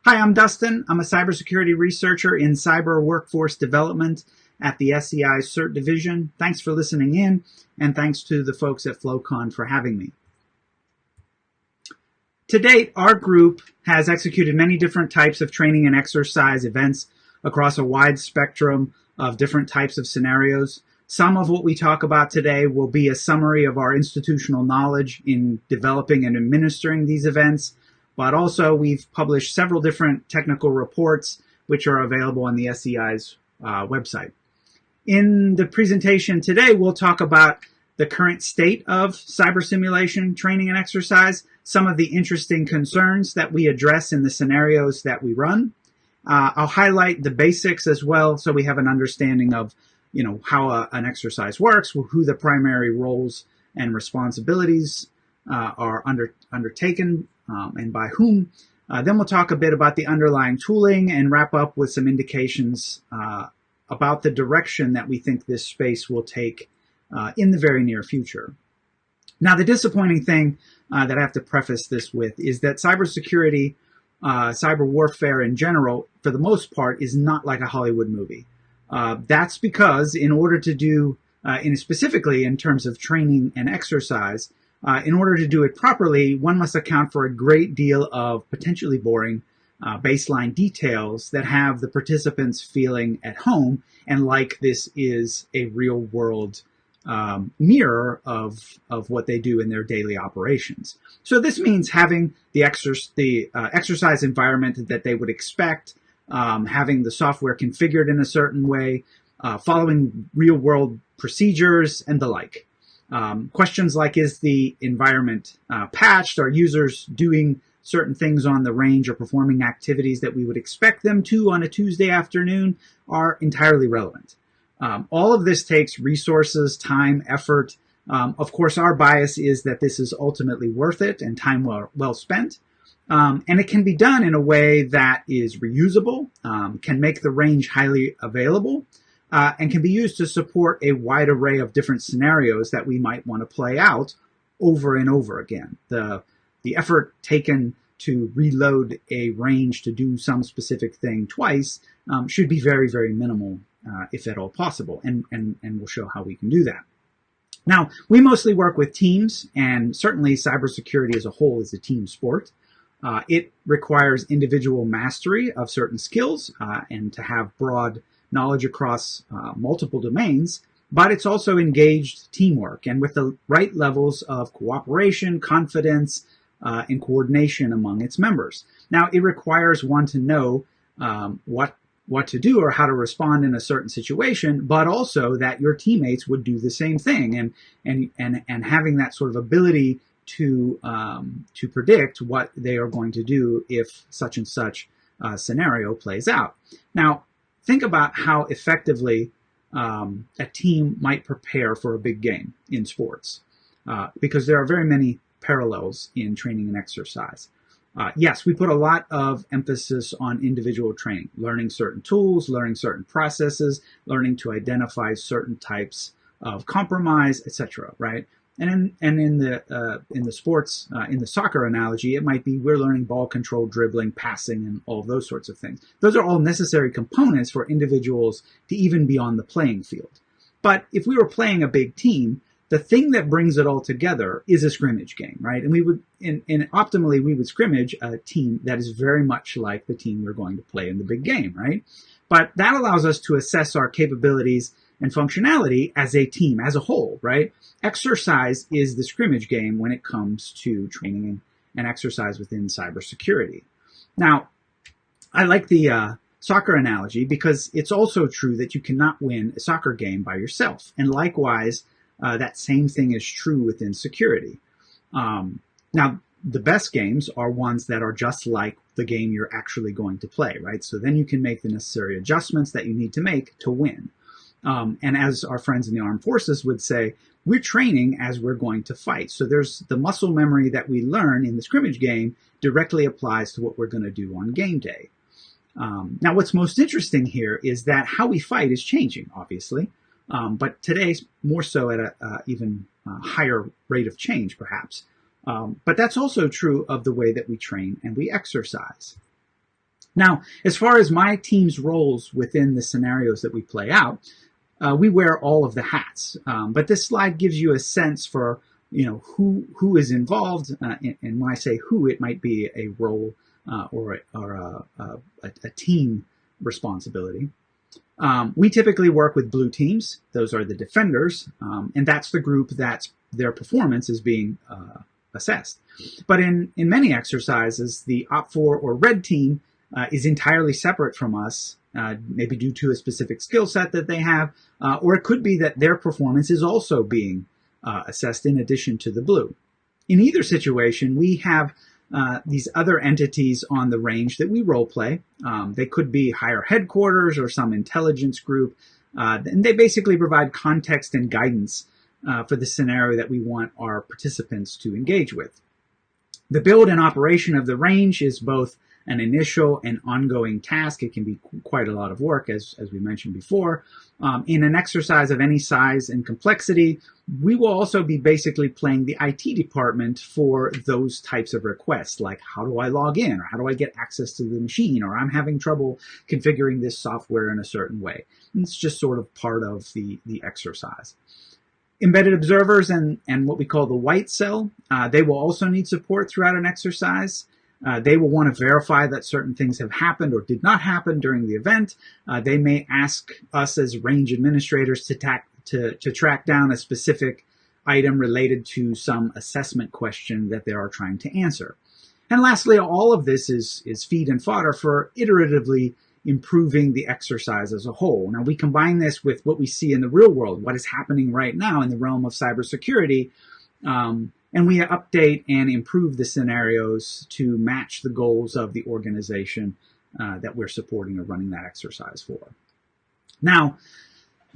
Hi, I'm Dustin. I'm a cybersecurity researcher in cyber workforce development at the SEI CERT division. Thanks for listening in, and thanks to the folks at Flowcon for having me. To date, our group has executed many different types of training and exercise events across a wide spectrum of different types of scenarios. Some of what we talk about today will be a summary of our institutional knowledge in developing and administering these events, but also we've published several different technical reports which are available on the SEI's website. In the presentation today, we'll talk about the current state of cyber simulation training and exercise, some of the interesting concerns that we address in the scenarios that we run. I'll highlight the basics as well so we have an understanding of how an exercise works, who the primary roles and responsibilities are undertaken and by whom. Then we'll talk a bit about the underlying tooling and wrap up with some indications about the direction that we think this space will take in the very near future. Now, the disappointing thing that I have to preface this with is that cybersecurity, cyber warfare in general, for the most part, is not like a Hollywood movie. That's because in order to do, specifically in terms of training and exercise, in order to do it properly, one must account for a great deal of potentially boring baseline details that have the participants feeling at home and like this is a real world mirror of what they do in their daily operations. So this means having the exercise environment that they would expect, having the software configured in a certain way, following real world procedures and the like. Questions like, is the environment patched? Are users doing certain things on the range or performing activities that we would expect them to on a Tuesday afternoon are entirely relevant. All of this takes resources, time, effort. Of course, our bias is that this is ultimately worth it and time well spent. And it can be done in a way that is reusable, can make the range highly available, and can be used to support a wide array of different scenarios that we might want to play out over and over again. The effort taken to reload a range to do some specific thing twice should be very, very minimal, if at all possible, and we'll show how we can do that. Now, we mostly work with teams, and certainly cybersecurity as a whole is a team sport. It requires individual mastery of certain skills and to have broad knowledge across multiple domains, but it's also engaged teamwork and with the right levels of cooperation, confidence, and coordination among its members. Now, it requires one to know what to do or how to respond in a certain situation, but also that your teammates would do the same thing, and having that sort of ability to predict what they are going to do if such and such scenario plays out. Now, think about how effectively a team might prepare for a big game in sports, because there are very many parallels in training and exercise. Yes, we put a lot of emphasis on individual training, learning certain tools, learning certain processes, learning to identify certain types of compromise, etc. Right? And in the sports, in the soccer analogy, it might be we're learning ball control, dribbling, passing, and all of those sorts of things. Those are all necessary components for individuals to even be on the playing field. But if we were playing a big team, the thing that brings it all together is a scrimmage game, right? And we would, optimally, we would scrimmage a team that is very much like the team we're going to play in the big game, right? But that allows us to assess our capabilities and functionality as a team, as a whole, right? Exercise is the scrimmage game when it comes to training and exercise within cybersecurity. Now, I like the soccer analogy because it's also true that you cannot win a soccer game by yourself. And likewise, that same thing is true within security. Now, the best games are ones that are just like the game you're actually going to play, right? So then you can make the necessary adjustments that you need to make to win. And as our friends in the armed forces would say, we're training as we're going to fight. So there's the muscle memory that we learn in the scrimmage game directly applies to what we're going to do on game day. Now, what's most interesting here is that how we fight is changing, obviously, but today's more so at a even higher rate of change, perhaps. But that's also true of the way that we train and we exercise. Now, as far as my team's roles within the scenarios that we play out, we wear all of the hats. But this slide gives you a sense for who is involved. And when I say who, it might be a role or a team responsibility. We typically work with blue teams. Those are the defenders, and that's the group that their performance is being assessed. But in many exercises, the Op4 or red team is entirely separate from us, maybe due to a specific skill set that they have, or it could be that their performance is also being assessed in addition to the blue. In either situation, we have these other entities on the range that we role play. They could be higher headquarters or some intelligence group, and they basically provide context and guidance for the scenario that we want our participants to engage with. The build and operation of the range is both an initial and ongoing task. It can be quite a lot of work, as we mentioned before. In an exercise of any size and complexity, we will also be basically playing the IT department for those types of requests, like how do I log in, or how do I get access to the machine, or I'm having trouble configuring this software in a certain way. And it's just sort of part of the exercise. Embedded observers and what we call the white cell, they will also need support throughout an exercise. They will want to verify that certain things have happened or did not happen during the event. They may ask us as range administrators to track down a specific item related to some assessment question that they are trying to answer. And lastly, all of this is feed and fodder for iteratively improving the exercise as a whole. Now, we combine this with what we see in the real world, what is happening right now in the realm of cybersecurity, and we update and improve the scenarios to match the goals of the organization that we're supporting or running that exercise for. Now,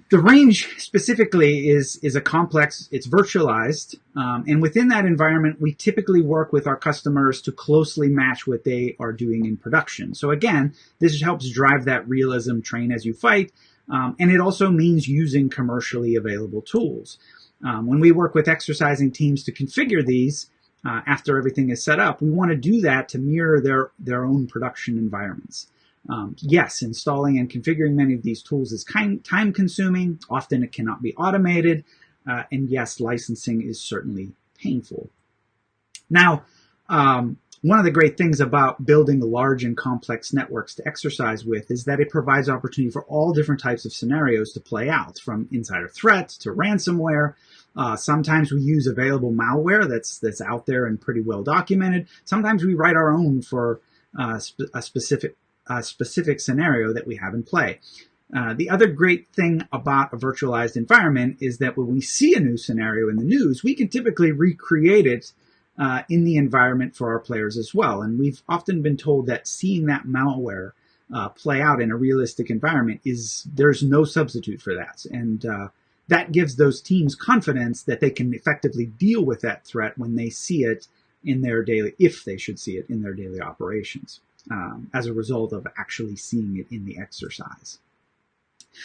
the range specifically is a complex, it's virtualized, and within that environment, we typically work with our customers to closely match what they are doing in production. So again, this helps drive that realism, train as you fight, and it also means using commercially available tools. When we work with exercising teams to configure these after everything is set up, we want to do that to mirror their own production environments. Yes, installing and configuring many of these tools is time-consuming. Often it cannot be automated. And yes, licensing is certainly painful. Now, one of the great things about building large and complex networks to exercise with is that it provides opportunity for all different types of scenarios to play out, from insider threats to ransomware. Sometimes we use available malware that's out there and pretty well documented. Sometimes we write our own for a specific scenario that we have in play. The other great thing about a virtualized environment is that when we see a new scenario in the news, we can typically recreate it in the environment for our players as well. And we've often been told that seeing that malware play out in a realistic environment there's no substitute for that. And that gives those teams confidence that they can effectively deal with that threat when they see it in their daily, if they should see it in their daily operations, as a result of actually seeing it in the exercise.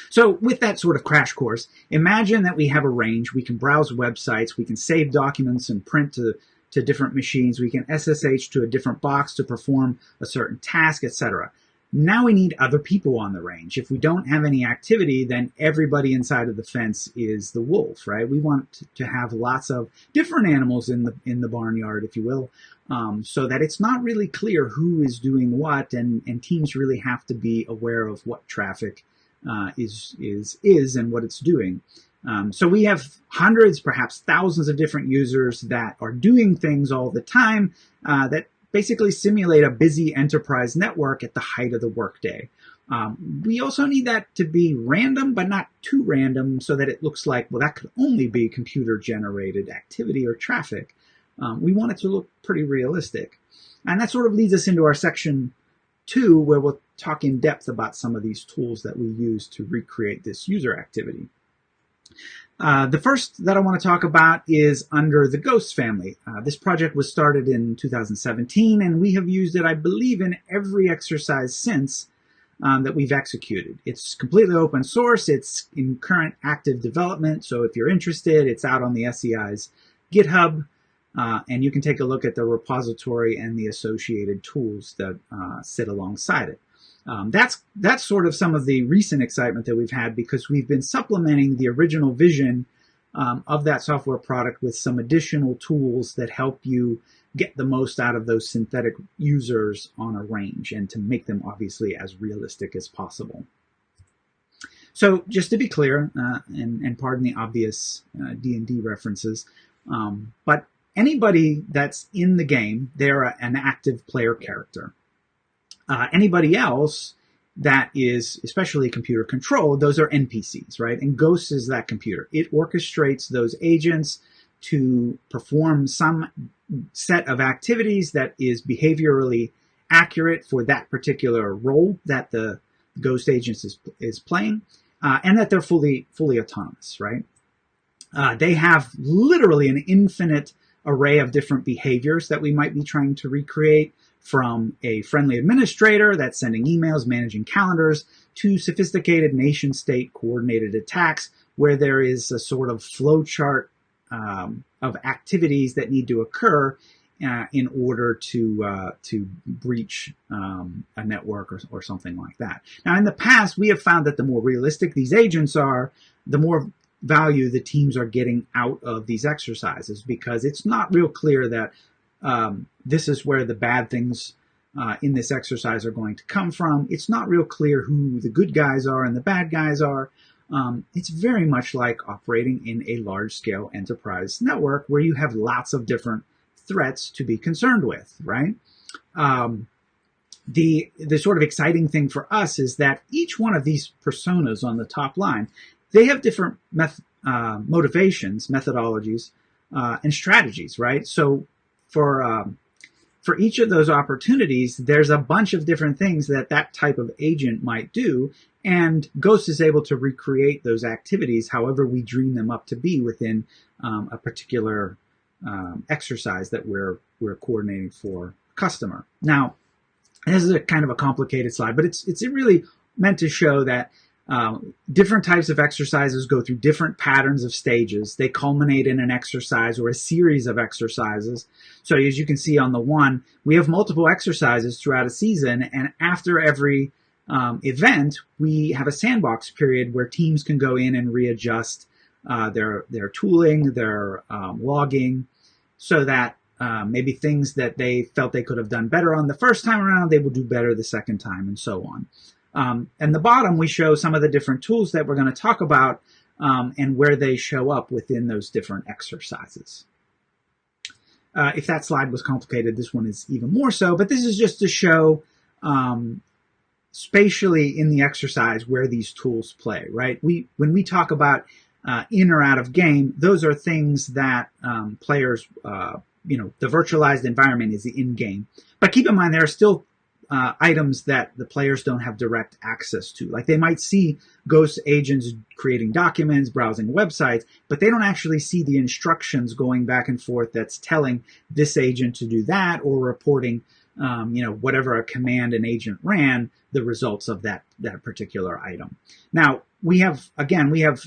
So with that sort of crash course, imagine that we have a range. We can browse websites, we can save documents and print to different machines, we can SSH to a different box to perform a certain task, etc. Now we need other people on the range. If we don't have any activity, then everybody inside of the fence is the wolf, right? We want to have lots of different animals in the barnyard, if you will, so that it's not really clear who is doing what, and teams really have to be aware of what traffic is and what it's doing. So we have hundreds, perhaps thousands of different users that are doing things all the time that basically simulate a busy enterprise network at the height of the workday. We also need that to be random, but not too random, so that it looks like, well, that could only be computer-generated activity or traffic. We want it to look pretty realistic. And that sort of leads us into our section 2, where we'll talk in depth about some of these tools that we use to recreate this user activity. The first that I want to talk about is under the Ghost family. This project was started in 2017, and we have used it, I believe, in every exercise since that we've executed. It's completely open source. It's in current active development, so if you're interested, it's out on the SEI's GitHub. and you can take a look at the repository and the associated tools that sit alongside it. That's sort of some of the recent excitement that we've had, because we've been supplementing the original vision of that software product with some additional tools that help you get the most out of those synthetic users on a range, and to make them obviously as realistic as possible. So just to be clear, and pardon the obvious D&D references, but anybody that's in the game, they're an active player character. Anybody else that is especially computer controlled, those are NPCs, right? And Ghost is that computer. It orchestrates those agents to perform some set of activities that is behaviorally accurate for that particular role that the Ghost agent is playing, and that they're fully autonomous, right? They have literally an infinite array of different behaviors that we might be trying to recreate, from a friendly administrator that's sending emails, managing calendars, to sophisticated nation-state coordinated attacks where there is a sort of flowchart of activities that need to occur in order to breach a network or something like that. Now, in the past, we have found that the more realistic these agents are, the more value the teams are getting out of these exercises, because it's not real clear that this is where the bad things in this exercise are going to come from. It's not real clear who the good guys are and the bad guys are. It's very much like operating in a large-scale enterprise network where you have lots of different threats to be concerned with, right? The sort of exciting thing for us is that each one of these personas on the top line, they have different motivations, methodologies, and strategies, right? So for each of those opportunities, there's a bunch of different things that type of agent might do, and Ghost is able to recreate those activities however we dream them up to be within a particular exercise that we're coordinating for a customer. Now, this is a kind of a complicated slide, but it's really meant to show that different types of exercises go through different patterns of stages. They culminate in an exercise or a series of exercises. So as you can see on the one, we have multiple exercises throughout a season, and after every event, we have a sandbox period where teams can go in and readjust their tooling, their logging, so that maybe things that they felt they could have done better on the first time around, they will do better the second time, and so on. And the bottom, we show some of the different tools that we're going to talk about and where they show up within those different exercises. If that slide was complicated, this one is even more so, but this is just to show spatially in the exercise where these tools play, right? When we talk about in or out of game, those are things that players, the virtualized environment is the in-game. But keep in mind, there are still items that the players don't have direct access to. Like, they might see Ghost agents creating documents, browsing websites, but they don't actually see the instructions going back and forth that's telling this agent to do that, or reporting, whatever a command an agent ran, the results of that particular item. Now, we have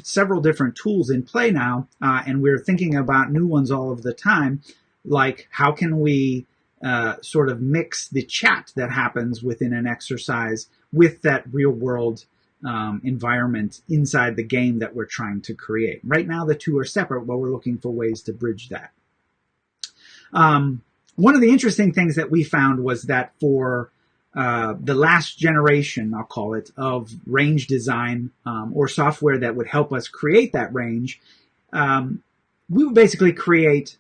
several different tools in play now, and we're thinking about new ones all of the time, like how can we sort of mix the chat that happens within an exercise with that real-world environment inside the game that we're trying to create. Right now, the two are separate, but we're looking for ways to bridge that. One of the interesting things that we found was that for the last generation, I'll call it, of range design or software that would help us create that range, we would basically create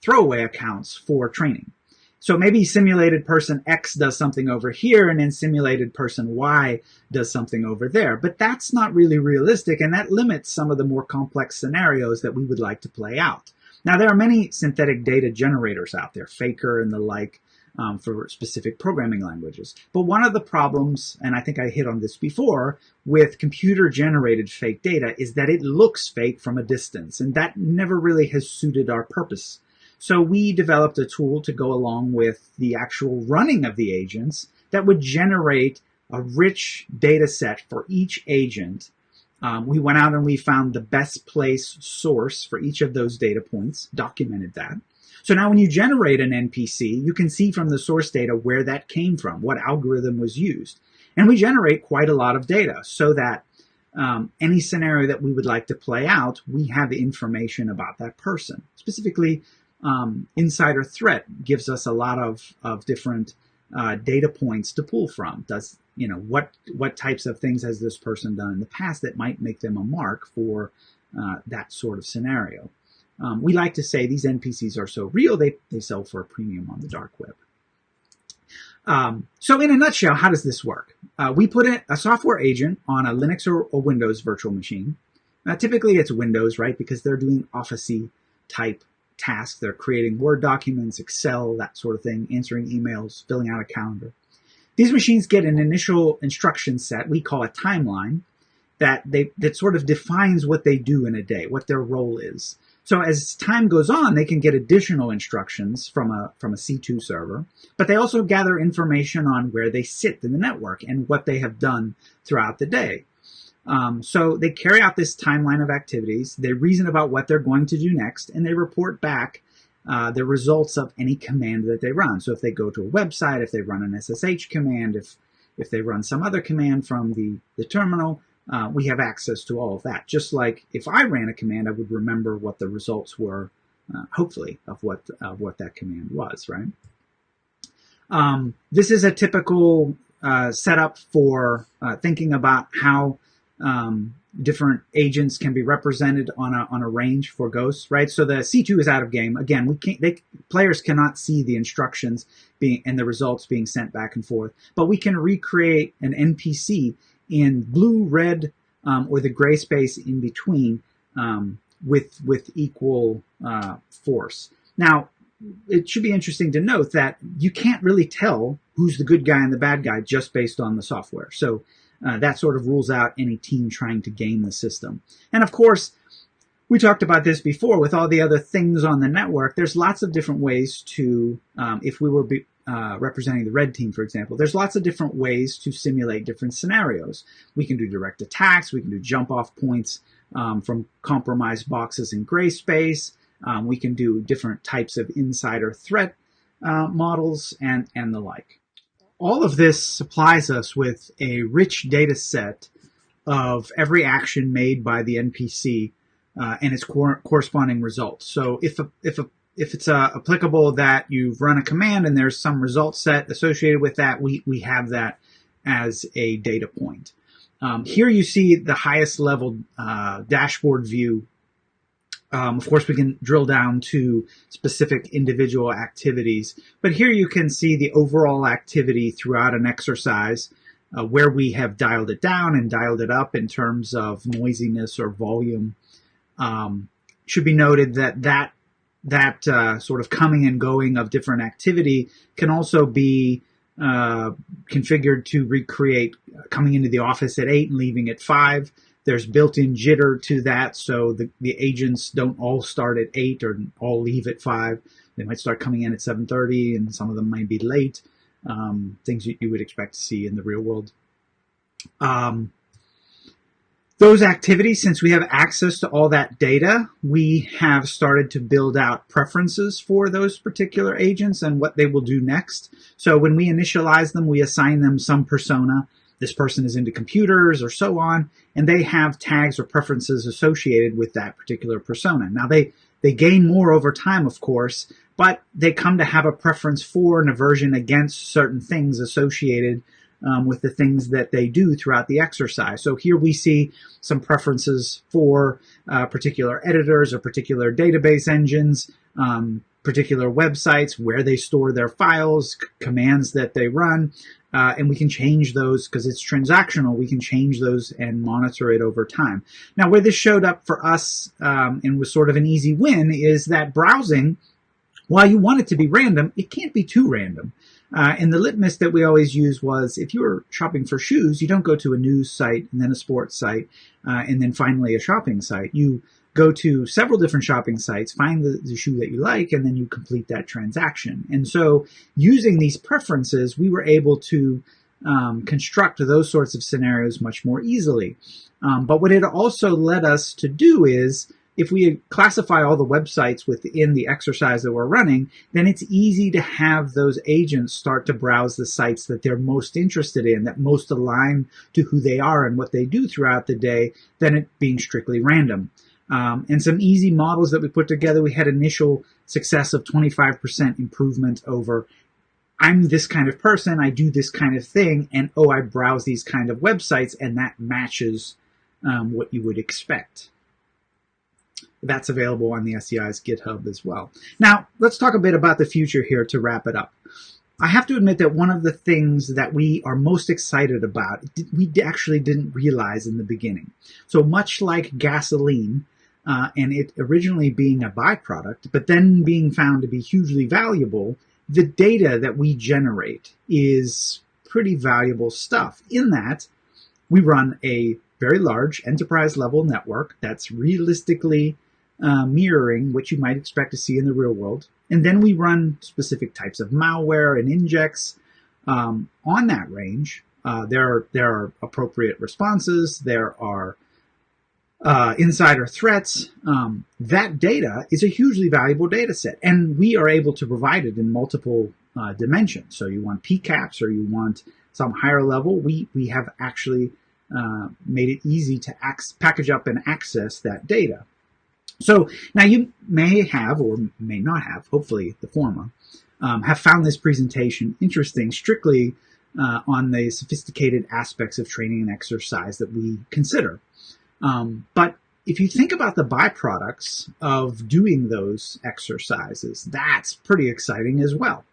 throwaway accounts for training. So maybe simulated person X does something over here, and then simulated person Y does something over there. But that's not really realistic, and that limits some of the more complex scenarios that we would like to play out. Now, there are many synthetic data generators out there, Faker and the like, for specific programming languages. But one of the problems, and I think I hit on this before, with computer-generated fake data is that it looks fake from a distance, and that never really has suited our purpose. So we developed a tool to go along with the actual running of the agents that would generate a rich data set for each agent. We went out and we found the best place source for each of those data points, documented that. So now when you generate an NPC, you can see from the source data where that came from, what algorithm was used. And we generate quite a lot of data so that any scenario that we would like to play out, we have information about that person. Specifically, insider threat gives us a lot of different data points to pull from. Does, what types of things has this person done in the past that might make them a mark for that sort of scenario? We like to say these NPCs are so real, they sell for a premium on the dark web. So in a nutshell, how does this work? We put a software agent on a Linux or Windows virtual machine. Typically it's Windows, right? Because they're doing Office-y type tasks. They're creating Word documents, Excel, that sort of thing, answering emails, filling out a calendar. These machines get an initial instruction set, we call a timeline, that sort of defines what they do in a day, what their role is. So as time goes on, they can get additional instructions from a C2 server, but they also gather information on where they sit in the network and what they have done throughout the day. So they carry out this timeline of activities, they reason about what they're going to do next, and they report back the results of any command that they run. So if they go to a website, if they run an SSH command, if they run some other command from the terminal, we have access to all of that. Just like if I ran a command, I would remember what the results were, hopefully, of what that command was, right? This is a typical setup for thinking about how different agents can be represented on a range for ghosts, right? So the C2 is out of game. Again, players cannot see the instructions and the results being sent back and forth, but we can recreate an NPC in blue, red, or the gray space in between with equal force. Now, it should be interesting to note that you can't really tell who's the good guy and the bad guy just based on the software. So that sort of rules out any team trying to game the system. And of course, we talked about this before with all the other things on the network. There's lots of different ways to, if we were representing the red team, for example, there's lots of different ways to simulate different scenarios. We can do direct attacks. We can do jump off points from compromised boxes in gray space. We can do different types of insider threat models and the like. All of this supplies us with a rich data set of every action made by the NPC and its corresponding results. So if it's applicable that you've run a command and there's some result set associated with that, we have that as a data point. Here you see the highest level dashboard view. Of course, we can drill down to specific individual activities, but here you can see the overall activity throughout an exercise, where we have dialed it down and dialed it up in terms of noisiness or volume. Should be noted that sort of coming and going of different activity can also be configured to recreate coming into the office at 8 and leaving at 5. There's built-in jitter to that, so the agents don't all start at 8 or all leave at 5. They might start coming in at 7:30, and some of them might be late, things you would expect to see in the real world. Those activities, since we have access to all that data, we have started to build out preferences for those particular agents and what they will do next. So when we initialize them, we assign them some persona. This person is into computers or so on, and they have tags or preferences associated with that particular persona. Now, they gain more over time, of course, but they come to have a preference for and aversion against certain things associated with the things that they do throughout the exercise. So here we see some preferences for particular editors or particular database engines, particular websites, where they store their files, commands that they run, and we can change those because it's transactional. We can change those and monitor it over time. Now, where this showed up for us and was sort of an easy win is that browsing, while you want it to be random, it can't be too random. And the litmus that we always use was if you're shopping for shoes, you don't go to a news site and then a sports site and then finally a shopping site. You go to several different shopping sites, find the shoe that you like, and then you complete that transaction. And so using these preferences, we were able to construct those sorts of scenarios much more easily. But what it also led us to do is if we classify all the websites within the exercise that we're running, then it's easy to have those agents start to browse the sites that they're most interested in, that most align to who they are and what they do throughout the day, than it being strictly random. And some easy models that we put together, we had initial success of 25% improvement over, I'm this kind of person, I do this kind of thing, and I browse these kind of websites, and that matches what you would expect. That's available on the SCI's GitHub as well. Now, let's talk a bit about the future here to wrap it up. I have to admit that one of the things that we are most excited about, we actually didn't realize in the beginning. So much like gasoline, and it originally being a byproduct, but then being found to be hugely valuable, the data that we generate is pretty valuable stuff, in that we run a very large enterprise-level network that's realistically mirroring what you might expect to see in the real world. And then we run specific types of malware and injects on that range. There are appropriate responses. There are insider threats. That data is a hugely valuable data set, and we are able to provide it in multiple dimensions. So you want PCAPs or you want some higher level, we have actually made it easy to package up and access that data. So now you may have, or may not have, hopefully the former, have found this presentation interesting strictly on the sophisticated aspects of training and exercise that we consider. But if you think about the byproducts of doing those exercises, that's pretty exciting as well.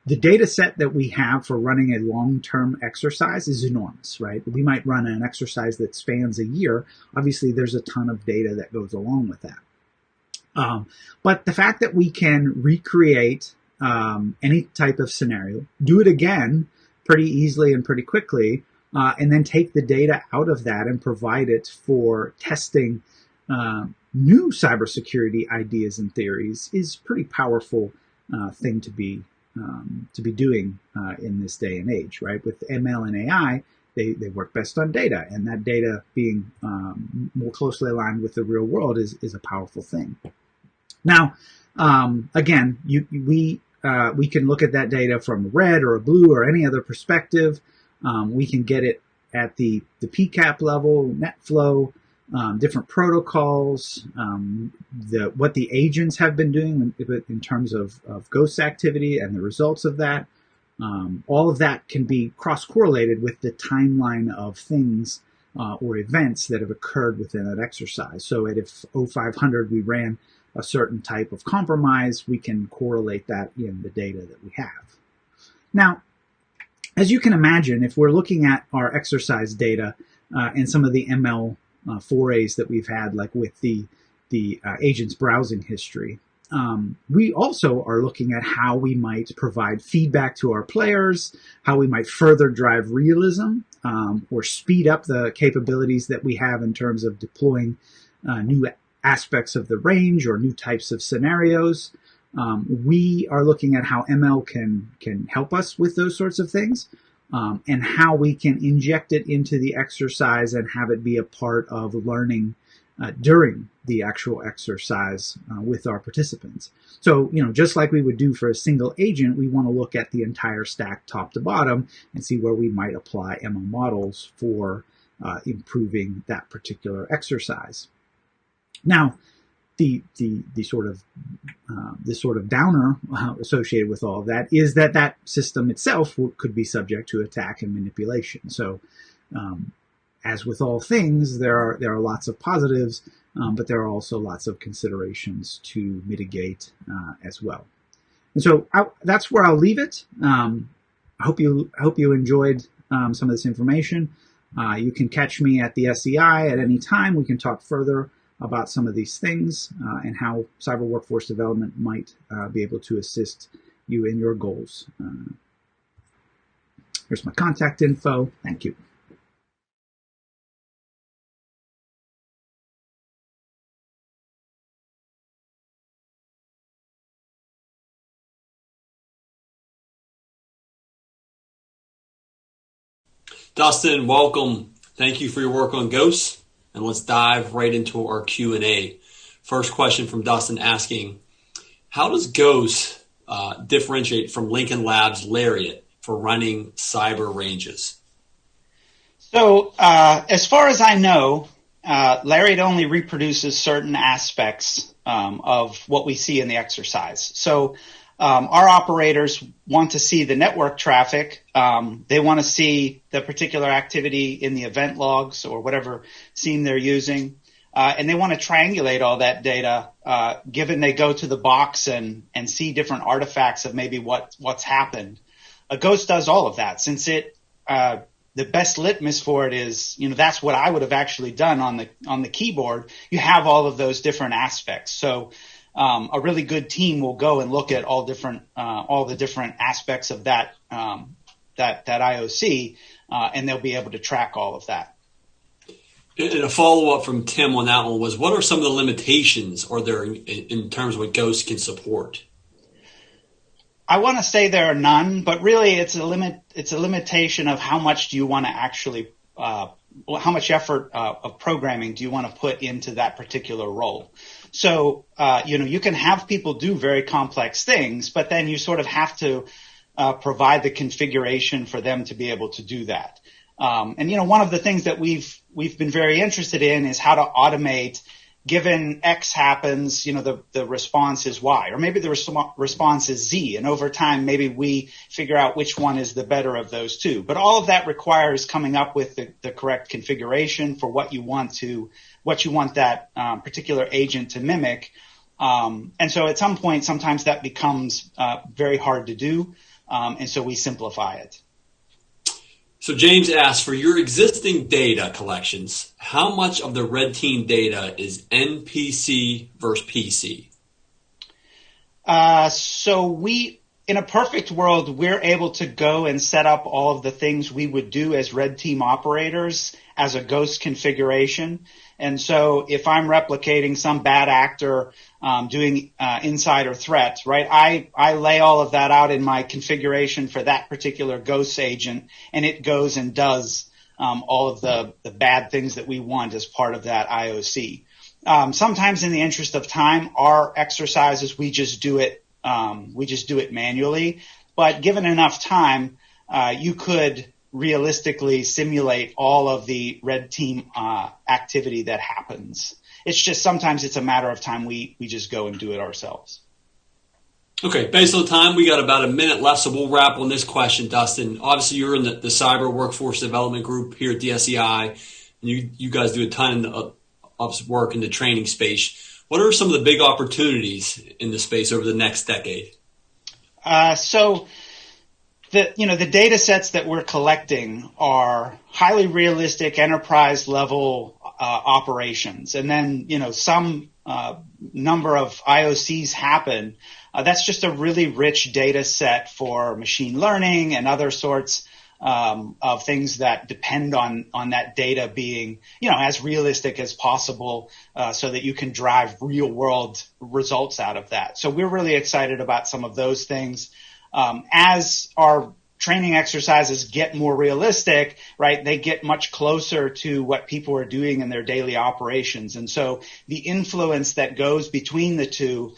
The data set that we have for running a long-term exercise is enormous, right? We might run an exercise that spans a year. Obviously, there's a ton of data that goes along with that. But the fact that we can recreate any type of scenario, do it again pretty easily and pretty quickly, and then take the data out of that and provide it for testing new cybersecurity ideas and theories is pretty powerful thing to be doing in this day and age, right? With ML and AI, they work best on data, and that data being more closely aligned with the real world is a powerful thing. Now, again, we can look at that data from a red or a blue or any other perspective. We can get it at the PCAP level, NetFlow, different protocols, what the agents have been doing in terms of ghost activity and the results of that. All of that can be cross-correlated with the timeline of things or events that have occurred within that exercise. So if 0500 we ran a certain type of compromise, we can correlate that in the data that we have. Now, as you can imagine, if we're looking at our exercise data and some of the ML forays that we've had, like with the agent's browsing history, we also are looking at how we might provide feedback to our players, how we might further drive realism, or speed up the capabilities that we have in terms of deploying new aspects of the range or new types of scenarios. We are looking at how ML can help us with those sorts of things, and how we can inject it into the exercise and have it be a part of learning during the actual exercise with our participants. So, just like we would do for a single agent, we want to look at the entire stack top to bottom and see where we might apply ML models for improving that particular exercise. Now, the sort of downer associated with all of that is that system itself could be subject to attack and manipulation. So, as with all things, there are lots of positives, but there are also lots of considerations to mitigate as well. And so that's where I'll leave it. I hope you enjoyed some of this information. You can catch me at the SEI at any time. We can talk further about some of these things and how cyber workforce development might be able to assist you in your goals. Here's my contact info. Thank you. Dustin, welcome. Thank you for your work on ghosts. and let's dive right into our Q&A. First question from Dustin asking, how does Ghost differentiate from Lincoln Labs' Lariat for running cyber ranges? So as far as I know, Lariat only reproduces certain aspects of what we see in the exercise. So our operators want to see the network traffic. They want to see the particular activity in the event logs or whatever scene they're using. And they want to triangulate all that data, given they go to the box and see different artifacts of maybe what's happened. Ghost does all of that. Since the best litmus for it is, that's what I would have actually done on the keyboard. You have all of those different aspects. So a really good team will go and look at all the different aspects of that IOC, and they'll be able to track all of that. And a follow-up from Tim on that one was, what are some of the limitations are there in terms of what Ghost can support? I want to say there are none, but really it's a limitation of how much do you want to actually, how much effort of programming do you want to put into that particular role? So, you can have people do very complex things, but then you sort of have to provide the configuration for them to be able to do that. And one of the things that we've been very interested in is how to automate. Given X happens, the response is Y, or maybe the response is Z, and over time maybe we figure out which one is the better of those two. But all of that requires coming up with the correct configuration for what you want that particular agent to mimic. And so at some point, sometimes that becomes very hard to do, and so we simplify it. So James asks, for your existing data collections, how much of the red team data is NPC versus PC? So in a perfect world, we're able to go and set up all of the things we would do as red team operators as a Ghost configuration. And so if I'm replicating some bad actor doing insider threats, right, I lay all of that out in my configuration for that particular Ghost agent, and it goes and does all of the bad things that we want as part of that IOC. Sometimes in the interest of time, our exercises, we just do it manually. But given enough time, you could realistically simulate all of the red team activity that happens. It's just sometimes it's a matter of time. We just go and do it ourselves. Okay, based on the time, we got about a minute left, so we'll wrap on this question, Dustin. Obviously, you're in the cyber workforce development group here at DSEI, and you guys do a ton of work in the training space. What are some of the big opportunities in the space over the next decade? So the data sets that we're collecting are highly realistic enterprise level operations. And then, some number of IOCs happen. That's just a really rich data set for machine learning and other sorts of things that depend on that data being, as realistic as possible, so that you can drive real world results out of that. So we're really excited about some of those things. As our training exercises get more realistic, right, they get much closer to what people are doing in their daily operations. And so the influence that goes between the two,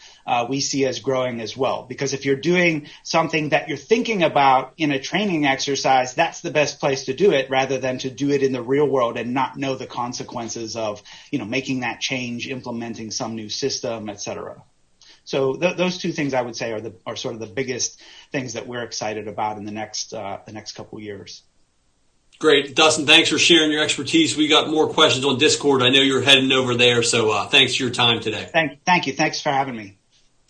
we see as growing as well. Because if you're doing something that you're thinking about in a training exercise, that's the best place to do it rather than to do it in the real world and not know the consequences of, making that change, implementing some new system, et cetera. So those two things I would say are sort of the biggest things that we're excited about in the next couple of years. Great. Dustin, thanks for sharing your expertise. We got more questions on Discord. I know you're heading over there, so thanks for your time today. Thank you. Thanks for having me.